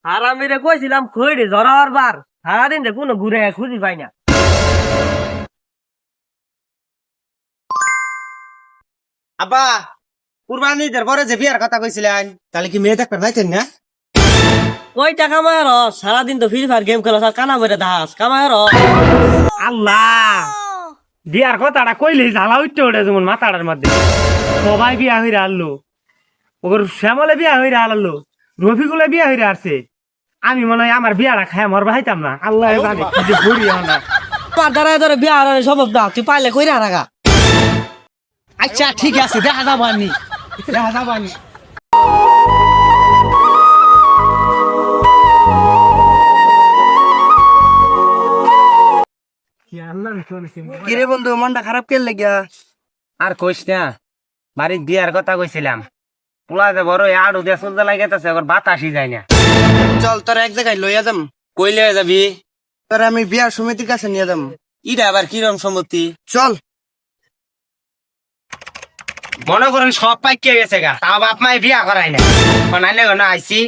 আর আমি রে কইছিলাম খইরে ধরার বার সারাদিন রে কোনো ঘুরে খুঁজি পাই না। আব্বা কুরবানি ঈদের পরে যে বিয়ার কথা কইছিলেন তাহলে কি মেয়ে দেখবেন ভাইতেন না? কই টাকা মায়ের সারাদিন তো ফ্রি ফায়ার গেম খেলা কানা মেরে দাস কামায়ের। আল্লাহ বিয়ার কথাটা কইলে জ্বালা উঠতে ওঠে যেমন মাথাটার মধ্যে। সবাই বিয়া হইরা আনলো, ওর শ্যামলে বিয়া হইরা আনলো, রফিকুলে বিয়া হইরা আসছে। আমি মনে হয় আমার বিয়াটা খাই আমার ভাইতাম না। আল্লাহ জানে কি যে ঘুরি না। আমার দ্বারা ধরে বিয়া আর সম্ভব না, তুই পাইলে কইরা রাখা। আচ্ছা ঠিক আছে, দেখা যাবানি দেখা যাবানি। কিরে বন্ধু মনটা খারাপ কে লাগিয়া? আর কইস না, বাড়ির বিয়ার কথা কইছিলাম। পোলা যে বড় আড়ু দিয়ে চলতে লাগাইতেছে, ওর বাতাসই যায় না। চল তোর এক জায়গায় লইয়া যাম, কই লয়ে যাবি? তোর আমি বিয়ার সমিতির কাছে নিয়ে যাম। ইটা আবার কিরম সম্মতি? চল। মনে করেন সব পাইকে গেছে গা, তাও বাপ মাই বিয়া করাই না। আইনে না আইসি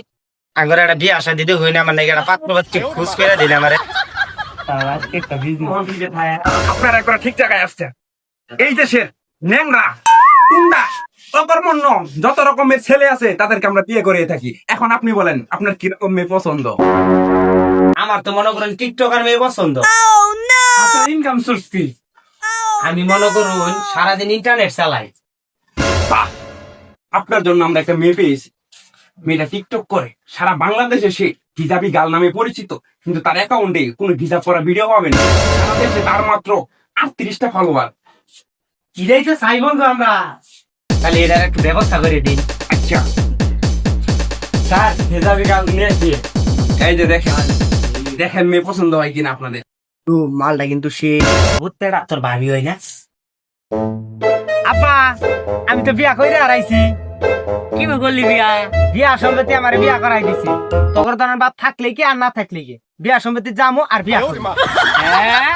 আঙ্গর একটা বিয়া আসা দিতে হই না, মানে একটা পাত্র পাত্রী খুশ করে দিলে আমারে। আপনারা একবার ঠিক জায়গায় আসছেন। এই দেশের ন্যাংরা টুন্ডা অকর্মণ্য যত রকমের ছেলে আছে তাদেরকে আমরা বিয়ে করে থাকি। এখন আপনি বলেন আপনার কি রকম মেয়ে পছন্দ? আমার তো মনে করেন টিকটকার মেয়ে পছন্দ। আপনার ইনকাম সোর্স কি? আমি মনে করুন সারাদিন ইন্টারনেট চালাই। বাহ, আপনার জন্য আমরা একটা মেয়ে পেয়েছি। মেয়েটা টিকটক করে সারা বাংলাদেশে, সে হিজাবি গাল নামে পরিচিত, কিন্তু তার অ্যাকাউন্টে কোনো হিজাব করা ভিডিও পাবেন না। সারা দেশে তার মাত্র 38টা ফলোয়ার। কিরাই তো চাই বন্ধু আমরা, তাহলে এটার একটু ব্যবস্থা করে দিন। আচ্ছা স্যার হেজাবি গাল নিয়েছি। এই যে দেখেন দেখেন মেয়ে পছন্দ হয় কিনা আপনাদের। তো মালটা কিন্তু সে বুঝতেটা তোর ভাবি হয় না? আপা আমি তো বিয়া করে হারাইছি। কি করলি বিয়া? বিয়া সম্পত্তি আমার বিয়া করাই দিছি। তখন তো আমার বাপ থাকলে কি আর না থাকলে কি বিয়া সম্পত্তি যামো আর বিয়া করবো। হ্যাঁ